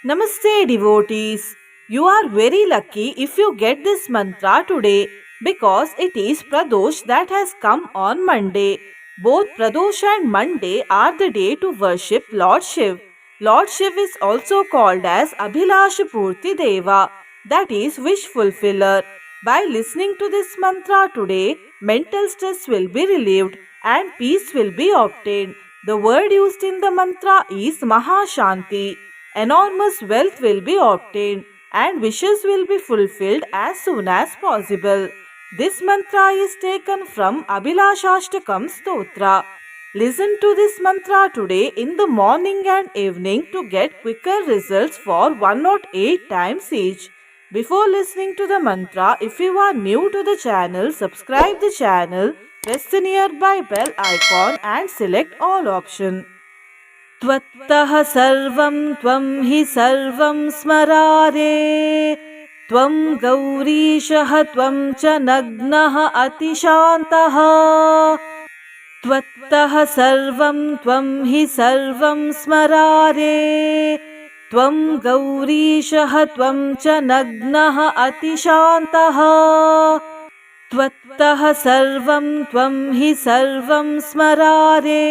Namaste, devotees. You are very lucky if you get this mantra today because it is Pradosh that has come on Monday. Both Pradosh and Monday are the day to worship Lord Shiv. Lord Shiv is also called as Abhilash Purti Deva, that is, wish fulfiller. By listening to this mantra today, mental stress will be relieved and peace will be obtained. The word used in the mantra is Mahashanti. Enormous wealth will be obtained and wishes will be fulfilled as soon as possible. This mantra is taken from Abhilashashtakam Stotra. Listen to this mantra today in the morning and evening to get quicker results for 108 times each. Before listening to the mantra, if you are new to the channel, subscribe the channel, press the nearby bell icon and select all option. त्वत्तः सर्वं त्वं हि सर्वं स्मरारे त्वं गौरीशः त्वं च नग्नः अतिशान्तः त्वत्तः सर्वं त्वं हि सर्वं स्मरारे त्वं गौरीशः त्वं च नग्नः अतिशान्तः त्वत्तः सर्वं त्वं हि सर्वं स्मरारे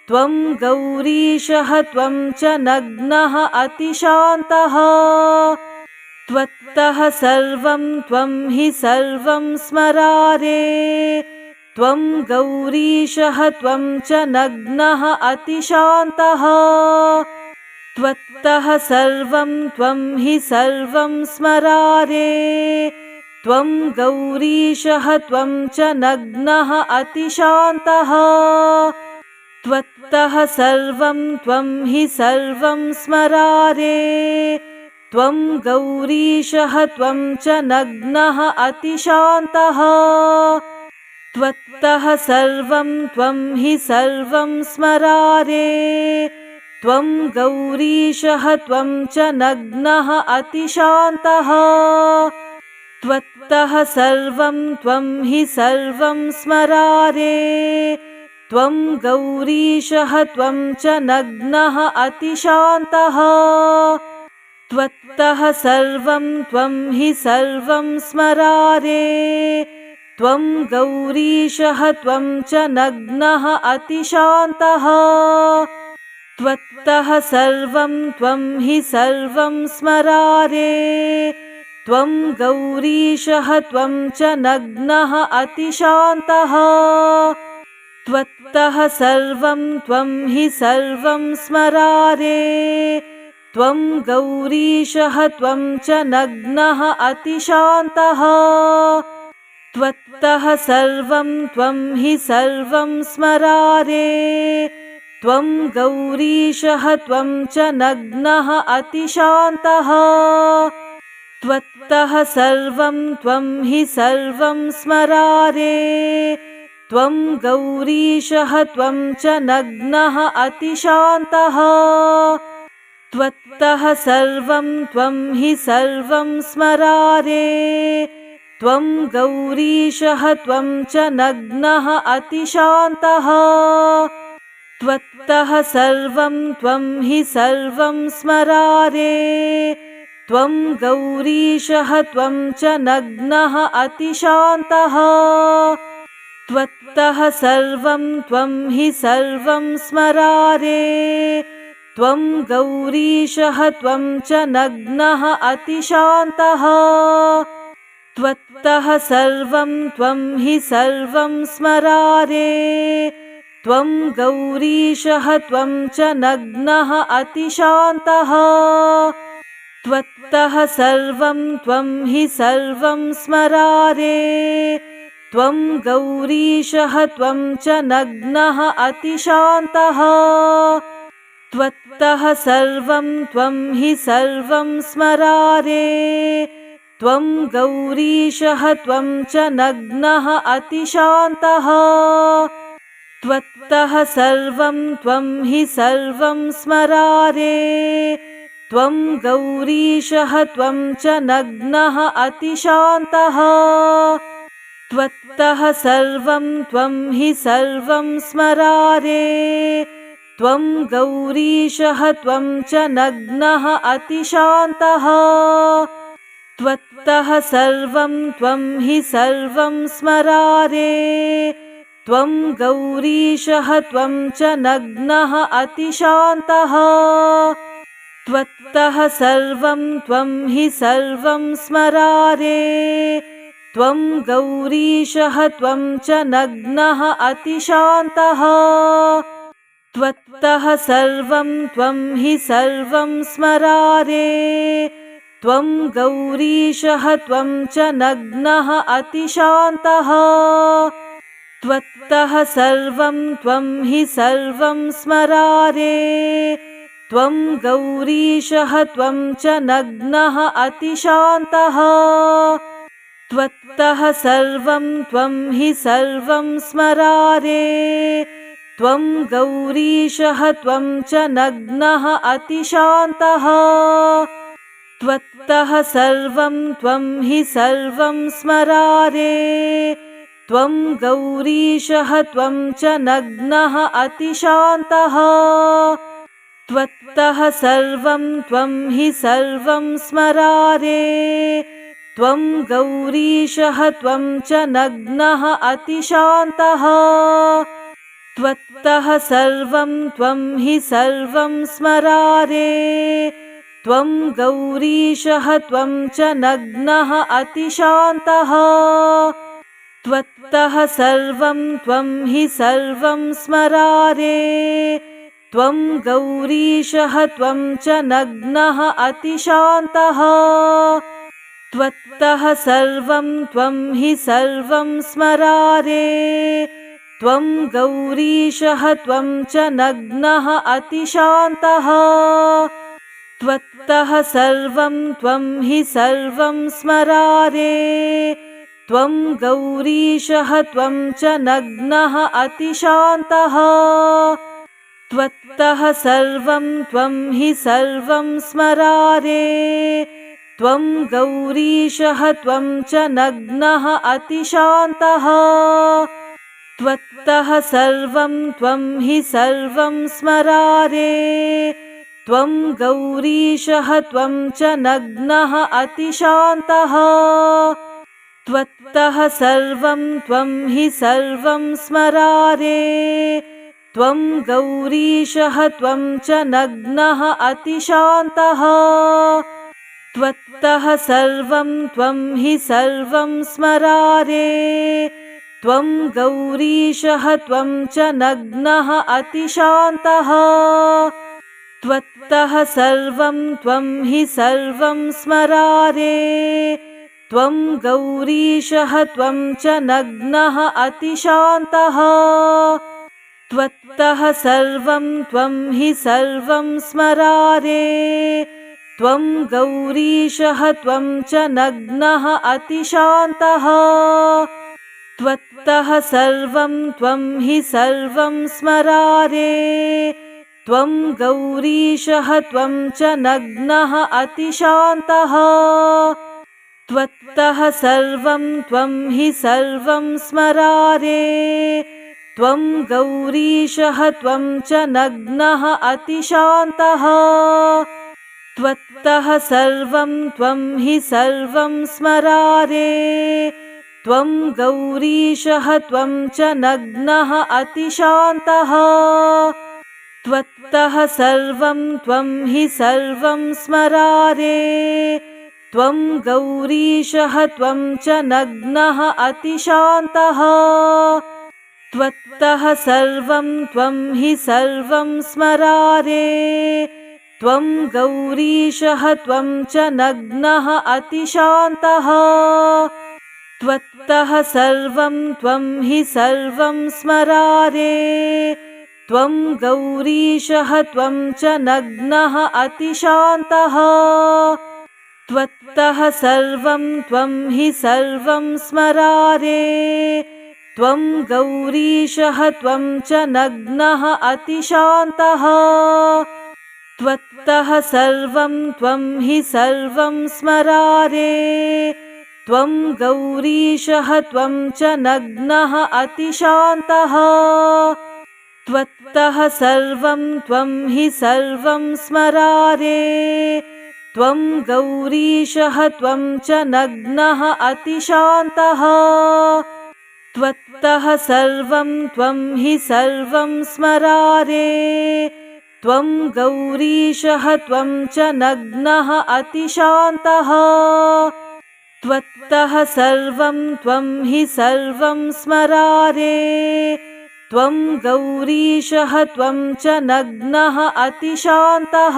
त्वं गौरीशः त्वं च नग्नः अतिशान्तः त्वत्तः सर्वं त्वं हि सर्वं स्मरारे त्वं गौरीशः त्वं च नग्नः अतिशान्तः त्वत्तः सर्वं त्वं हि सर्वं स्मरारे त्वं गौरीशः त्वं च नग्नः अतिशान्तः त्वत्तः सर्वं त्वं हि सर्वं स्मरारे त्वं गौरीशः त्वं च नग्नः अतिशान्तः त्वत्तः सर्वं त्वं हि सर्वं स्मरारे त्वं गौरीशः त्वं च नग्नः अतिशान्तः त्वत्तः सर्वं त्वं हि सर्वं स्मरारे त्वं गौरीशः त्वं च नग्नः अतिशान्तः त्वत्तः सर्वं त्वं हि सर्वं स्मरारे त्वं गौरीशः त्वं च नग्नः अतिशान्तः त्वत्तः सर्वं त्वं हि सर्वं स्मरारे त्वं गौरीशः त्वं च नग्नः अतिशान्तः त्वत्तः सर्वं त्वं हि सर्वं स्मरारे त्वं गौरीशः त्वं च नग्नः अतिशान्तः त्वत्तः सर्वं त्वं हि सर्वं स्मरारे त्वं गौरीशः त्वं च नग्नः अतिशान्तः त्वत्तः सर्वं त्वं हि सर्वं स्मरारे त्वं गौरीशः त्वं च नग्नः अतिशान्तः त्वत्तः सर्वं त्वं हि सर्वं स्मरारे त्वं गौरीशः त्वं च नग्नः अतिशान्तः त्वत्तः सर्वं त्वं हि सर्वं स्मरारे त्वं गौरीशः त्वं च नग्नः अतिशान्तः त्वत्तः सर्वं त्वं हि सर्वं स्मरारे त्वं गौरीशः त्वं च नग्नः अतिशान्तः त्वत्तः सर्वं त्वं हि सर्वं स्मरारे त्वं गौरीशः त्वं च नग्नः अतिशान्तः त्वत्तः सर्वं त्वं हि सर्वं स्मरारे त्वं गौरीशः त्वं च नग्नः अतिशान्तः त्वत्तः सर्वं त्वं हि सर्वं स्मरारे त्वं गौरीशः त्वं च नग्नः अतिशान्तः त्वत्तः सर्वं त्वं हि सर्वं स्मरारे त्वं गौरीशः त्वं च नग्नः अतिशान्तः त्वत्तः सर्वं त्वं हि सर्वं स्मरारे त्वं गौरीशः त्वं च नग्नः अतिशान्तः त्वत्तः सर्वं त्वं हि सर्वं स्मरारे त्वं गौरीशः त्वं च नग्नः अतिशान्तः त्वत्तः सर्वं त्वं हि सर्वं स्मरारे त्वं गौरीशः त्वं च नग्नः अतिशान्तः त्वत्तः सर्वं त्वं हि सर्वं स्मरारे त्वं गौरीशः त्वं च नग्नः अतिशान्तः त्वत्तः सर्वं त्वं हि सर्वं स्मरारे त्वं गौरीशः त्वं च नग्नः अतिशान्तः त्वत्तः सर्वं त्वं हि सर्वं स्मरारे त्वं गौरीशः त्वं च नग्नः अतिशान्तः त्वत्तः सर्वं त्वं हि सर्वं स्मरारे त्वं गौरीशः त्वं च नग्नः अतिशान्तः त्वत्तः सर्वं त्वं हि सर्वं स्मरारे त्वं गौरीशः त्वं च नग्नः अतिशान्तः त्वत्तः सर्वं त्वं हि सर्वं स्मरारे त्वं गौरीशः त्वं च नग्नः अतिशान्तः त्वत्तः सर्वं त्वं हि सर्वं स्मरारे त्वं गौरीशः त्वं च नग्नः अतिशान्तः त्वत्तः सर्वं त्वं हि सर्वं स्मरारे त्वं गौरीशः त्वं च नग्नः अतिशान्तः त्वत्तः सर्वं त्वं हि सर्वं स्मरारे त्वं गौरीशः त्वं च नग्नः अतिशान्तः त्वत्तः सर्वं त्वं हि सर्वं स्मरारे त्वं गौरीशः त्वं च नग्नः अतिशान्तः त्वत्तः सर्वं त्वं हि सर्वं स्मरारे त्वं गौरीशः त्वं च नग्नः अतिशान्तः त्वत्तः सर्वं त्वं हि सर्वं स्मरारे त्वं गौरीशः त्वं च नग्नः अतिशान्तः त्वत्तः सर्वं त्वं हि सर्वं स्मरारे त्वं गौरीशः त्वं च नग्नः अतिशान्तः त्वत्तः सर्वं त्वं हि सर्वं स्मरारे त्वं गौरीशः त्वं च नग्नः अतिशान्तः त्वत्तः सर्वं त्वं हि सर्वं स्मरारे त्वं गौरीशः त्वं च नग्नः अतिशान्तः त्वत्तः सर्वं त्वं हि सर्वं स्मरारे त्वं गौरीशः त्वं च नग्नः अतिशान्तः त्वत्तः सर्वं त्वं हि सर्वं स्मरारे त्वं गौरीशः त्वं च नग्नः अतिशान्तः त्वत्तः सर्वं त्वं हि सर्वं स्मरारे त्वं गौरीशः त्वं च नग्नः अतिशान्तः त्वत्तः सर्वं त्वं हि सर्वं स्मरारे त्वं गौरीशः त्वं च नग्नः अतिशान्तः त्वत्तः सर्वं त्वं हि सर्वं स्मरारे त्वं गौरीशः त्वं च नग्नः अतिशान्तः त्वत्तः सर्वं त्वं हि सर्वं स्मरारे त्वं गौरीशः त्वं च नग्नः अतिशान्तः त्वत्तः सर्वं त्वं हि सर्वं स्मरारे त्वं गौरीशः त्वं च नग्नः अतिशान्तः त्वत्तः सर्वं त्वं हि सर्वं स्मरारे त्वं गौरीशः त्वं च नग्नः अतिशान्तः त्वत्तः सर्वं त्वं हि सर्वं स्मरारे। त्वं गौरीशः त्वं च नग्नः अतिशान्तः। त्वत्तः सर्वं त्वं हि सर्वं स्मरारे। त्वं गौरीशः त्वं च नग्नः अतिशान्तः। त्वत्तः सर्वं त्वं हि सर्वं स्मरारे। त्वं गौरीशः त्वं च नग्नः अतिशान्तः।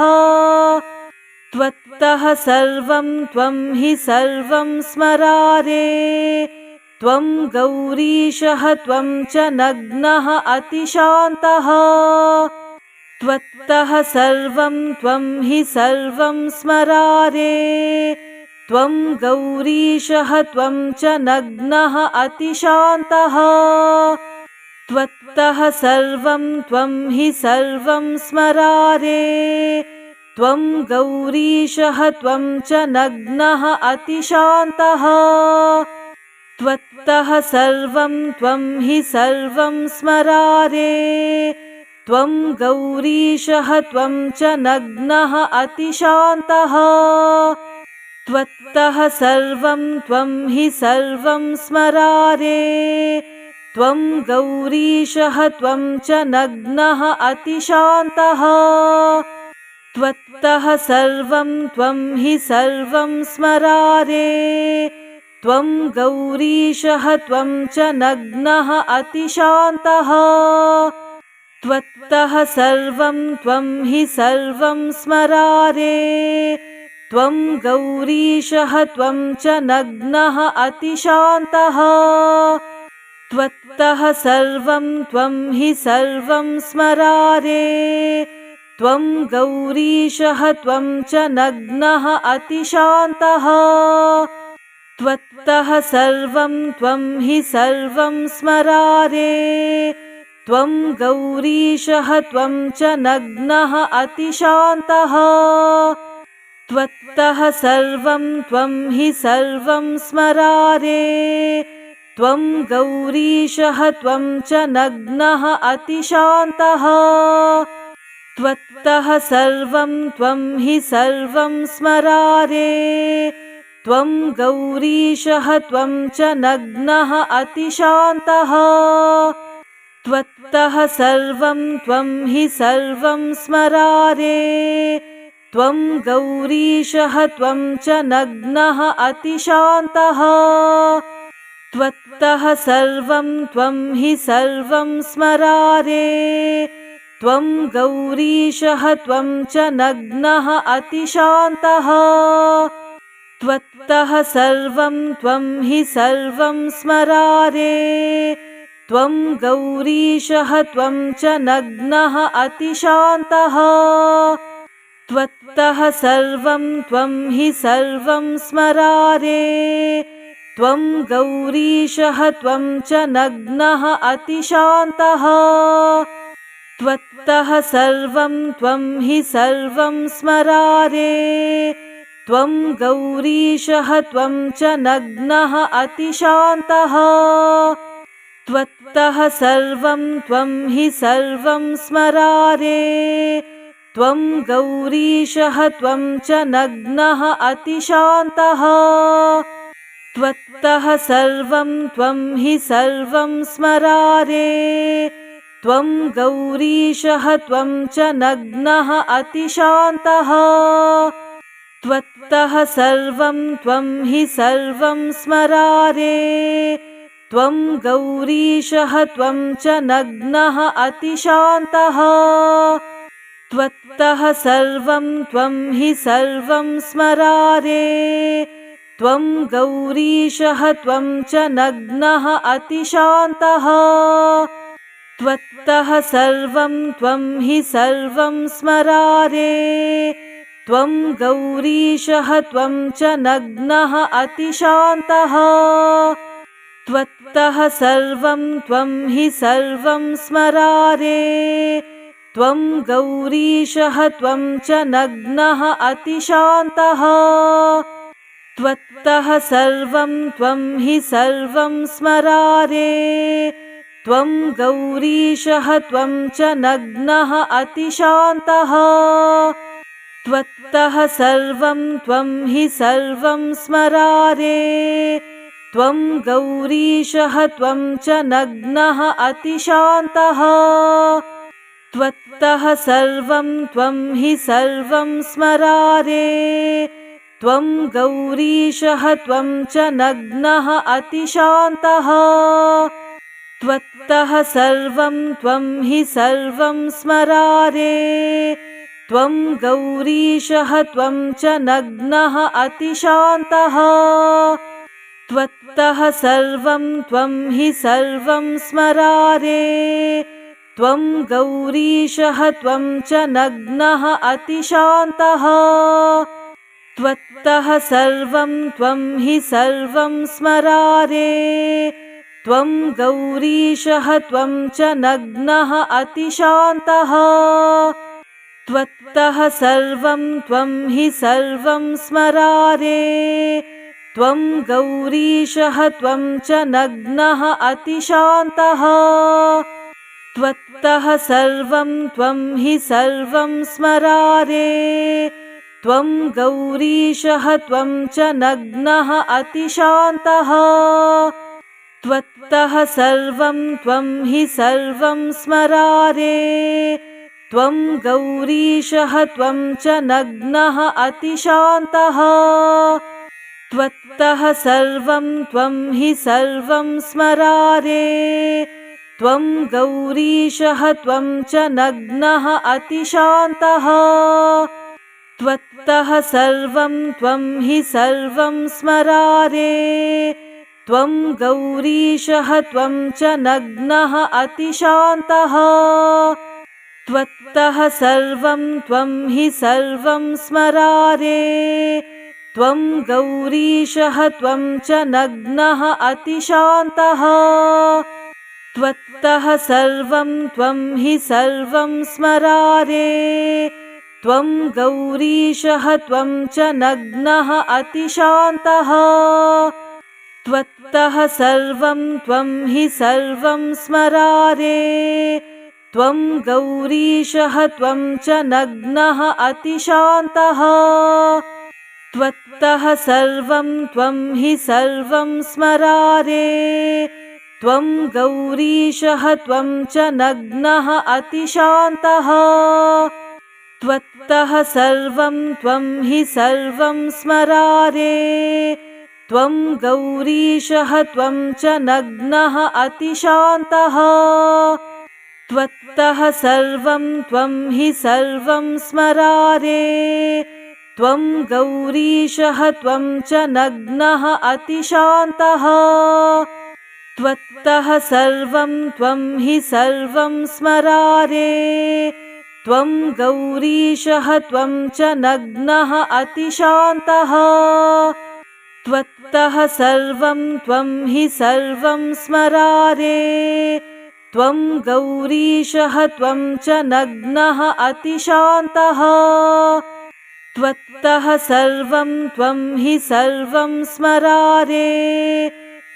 त्वत्तः सर्वं त्वं हि सर्वं स्मरारे। त्वं गौरीशः त्वं च नग्नः अतिशान्तः। त्वत्तः सर्वं त्वं हि सर्वं स्मरारे। त्वं गौरीशः त्वं च नग्नः अतिशान्तः। त्वत्तः सर्वं त्वं हि सर्वं स्मरारे। त्वं गौरीशः त्वं च नग्नः अतिशान्तः। त्वत्तः सर्वं त्वं हि सर्वं स्मरारे। त्वं गौरीशः त्वं च नग्नः अतिशान्तः। त्वत्तः सर्वं त्वं हि सर्वं स्मरारे। त्वं गौरीशः त्वं च नग्नः अतिशान्तः। त्वत्तः सर्वं त्वं हि सर्वं स्मरारे। त्वं गौरीशः त्वं च नग्नः अतिशान्तः। त्वत्तः सर्वं त्वं हि सर्वं स्मरारे। त्वं गौरीशः त्वं च नग्नः अतिशान्तः। त्वत्तः सर्वं त्वं हि सर्वं स्मरारे। त्वं गौरीशः त्वं च नग्नः अतिशान्तः। त्वत्तः सर्वं त्वं हि सर्वं स्मरारे। त्वं गौरीशः त्वं च नग्नः अतिशान्तः। त्वत्तः सर्वं त्वं हि सर्वं स्मरारे। त्वं गौरीशः त्वं च नग्नः अतिशान्तः। त्वत्तः सर्वं त्वं हि सर्वं स्मरारे। त्वं गौरीशः त्वं च नग्नः अतिशान्तः। त्वत्तः सर्वं त्वं हि सर्वं स्मरारे। त्वं गौरीशः त्वं च नग्नः अतिशान्तः। त्वत्तः सर्वं त्वं हि सर्वं स्मरारे। त्वं गौरीशः त्वं च नग्नः अतिशान्तः। त्वत्तः सर्वं त्वं हि सर्वं स्मरारे। त्वं गौरीशः त्वं च नग्नः अतिशान्तः। त्वत्तः सर्वं त्वं हि सर्वं स्मरारे। त्वं गौरीशः त्वं च नग्नः अतिशान्तः। त्वत्तः सर्वं त्वं हि सर्वं स्मरारे। त्वं गौरीशः त्वं च नग्नः अतिशान्तः। त्वत्तः सर्वं त्वं हि सर्वं स्मरारे। त्वं गौरीशः त्वं च नग्नः अतिशान्तः। त्वत्तः सर्वं त्वं हि सर्वं स्मरारे। त्वं गौरीशः त्वं च नग्नः अतिशान्तः। त्वत्तः सर्वं त्वं हि सर्वं स्मरारे। त्वं गौरीशः त्वं च नग्नः अतिशान्तः। त्वत्तः सर्वं त्वं हि सर्वं स्मरारे। त्वं गौरीशः त्वं च नग्नः अतिशान्तः। त्वत्तः सर्वं त्वं हि सर्वं स्मरारे। त्वं गौरीशः त्वं च नग्नः अतिशान्तः। त्वत्तः सर्वं त्वं हि सर्वं स्मरारे। त्वं गौरीशः त्वं च नग्नः अतिशान्तः। त्वत्तः सर्वं त्वं हि सर्वं स्मरारे। त्वं गौरीशः त्वं च नग्नः अतिशान्तः त्वत्तः सर्वं त्वं हि सर्वं स्मरारे त्वं गौरीशः त्वं च नग्नः अतिशान्तः त्वत्तः सर्वं त्वं हि सर्वं स्मरारे त्वं गौरीशः त्वं च नग्नः अतिशान्तः त्वत्तः सर्वं त्वं हि सर्वं स्मरारे त्वं गौरीशः त्वं च नग्नः अतिशान्तः त्वत्तः सर्वं त्वं हि सर्वं स्मरारे त्वं गौरीशः त्वं च नग्नः अतिशान्तः त्वत्तः सर्वं त्वं हि सर्वं स्मरारे त्वं गौरीशः त्वं च नग्नः अतिशान्तः त्वत्तः सर्वं त्वं हि सर्वं स्मरारे त्वं गौरीशः त्वं च नग्नः अतिशान्तः त्वत्तः सर्वं त्वं हि सर्वं स्मरारे त्वं गौरीशः त्वं च नग्नः अतिशान्तः त्वत्तः सर्वं त्वं हि सर्वं स्मरारे त्वं गौरीशः त्वं च नग्नः अतिशान्तः त्वत्तः सर्वं त्वं हि सर्वं स्मरारे त्वं गौरीशः त्वं च नग्नः अतिशान्तः त्वत्तः सर्वं त्वं हि सर्वं स्मरारे त्वं गौरीशः त्वं च नग्नः अतिशान्तः त्वत्तः सर्वं त्वं हि सर्वं स्मरारे त्वं गौरीशः त्वं च नग्नः अतिशान्तः त्वत्तः सर्वं त्वं हि सर्वं स्मरारे त्वं गौरीशः त्वं च नग्नः अतिशान्तः त्वत्तः सर्वं त्वं हि सर्वं स्मरारे त्वं गौरीशः त्वं च नग्नः अतिशान्तः त्वत्तः सर्वं त्वं हि सर्वं स्मरारे त्वं गौरीशः त्वं च नग्नः अतिशान्तः त्वत्तः सर्वं त्वं हि सर्वं स्मरारे त्वं गौरीशः त्वं च नग्नः अतिशान्तः त्वत्तः सर्वं त्वं हि सर्वं स्मरारे त्वं गौरीशः त्वं च नग्नः अतिशान्तः त्वत्तः सर्वं त्वं हि सर्वं स्मरारे त्वं गौरीशः त्वं च नग्नः अतिशान्तः त्वत्तः सर्वं त्वं हि सर्वं स्मरारे त्वं गौरीशः त्वं च नग्नः अतिशान्तः त्वत्तः सर्वं त्वं हि सर्वं स्मरारे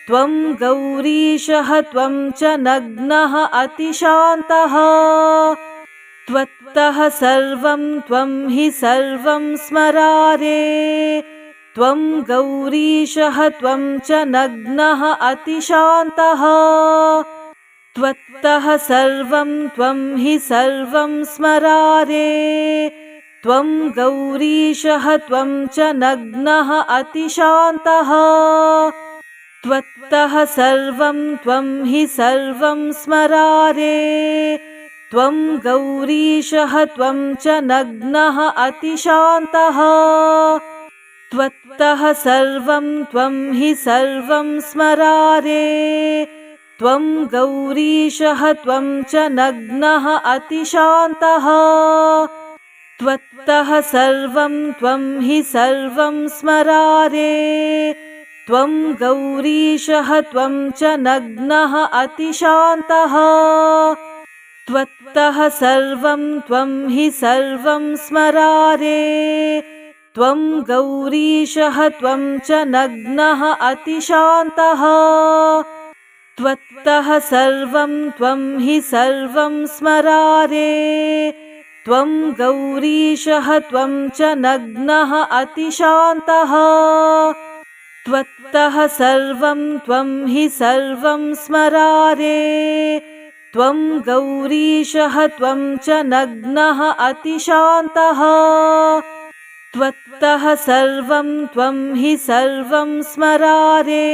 त्वं गौरीशः त्वं च नग्नः अतिशान्तः त्वत्तः सर्वं त्वं हि सर्वं स्मरारे त्वं गौरीशः त्वं च नग्नः अतिशान्तः त्वत्तः सर्वं त्वं हि सर्वं स्मरारे त्वं गौरीशः त्वं च नग्नः अतिशान्तः त्वत्तः सर्वं त्वं हि सर्वं स्मरारे त्वं गौरीशः त्वं च नग्नः अतिशान्तः त्वत्तः सर्वं त्वं हि सर्वं स्मरारे त्वं गौरीशः त्वं च नग्नः अतिशान्तः त्वत्तः सर्वं त्वं हि सर्वं स्मरारे त्वं गौरीशः त्वं च नग्नः अतिशान्तः त्वत्तः सर्वं त्वं हि सर्वं स्मरारे त्वं गौरीशः त्वं च नग्नः अतिशान्तः त्वत्तः सर्वं त्वं हि सर्वं स्मरारे त्वं गौरीशः त्वं च नग्नः अतिशान्तः त्वत्तः सर्वं त्वं हि सर्वं स्मरारे त्वं गौरीशः त्वं च नग्नः अतिशान्तः त्वत्तः सर्वं त्वं हि सर्वं स्मरारे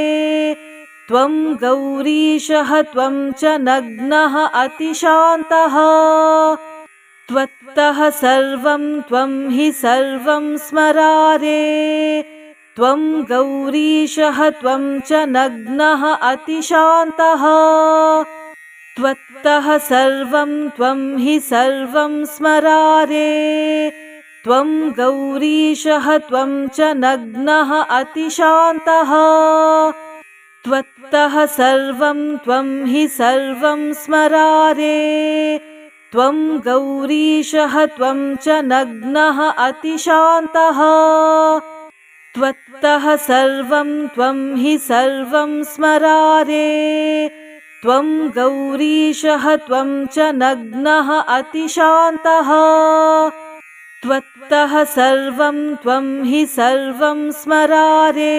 त्वं गौरीशः त्वं च नग्नः अतिशान्तः त्वत्तः सर्वं त्वं हि सर्वं स्मरारे त्वं गौरीशः त्वं च नग्नः अतिशान्तः त्वत्तः सर्वं त्वं हि सर्वं स्मरारे त्वं गौरीशः त्वं च नग्नः अतिशान्तः त्वत्तः सर्वं त्वं हि सर्वं स्मरारे त्वं गौरीशः त्वं च नग्नः अतिशान्तः त्वत्तः सर्वं त्वं हि सर्वं स्मरारे त्वं गौरीशः त्वं च नग्नः अतिशान्तः त्वत्तः सर्वं त्वं हि सर्वं स्मरारे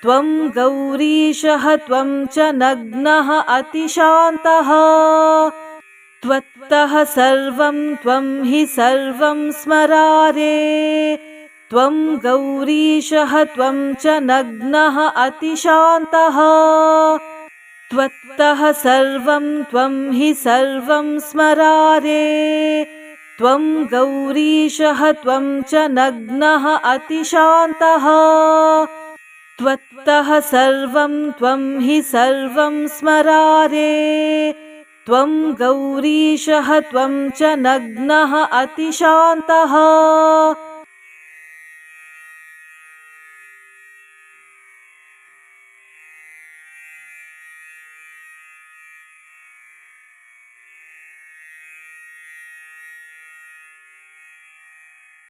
त्वं गौरीशः त्वं च नग्नः अतिशान्तः त्वत्तः सर्वं त्वं हि सर्वं स्मरारे त्वं गौरीशः त्वं च नग्नः अतिशान्तः त्वत्तः सर्वं त्वं हि सर्वं स्मरारे त्वं गौरीशः त्वं च नग्नः अतिशान्तः त्वत्तः सर्वं त्वं हि सर्वं स्मरारे त्वं गौरीशः त्वं च नग्नः अतिशान्तः।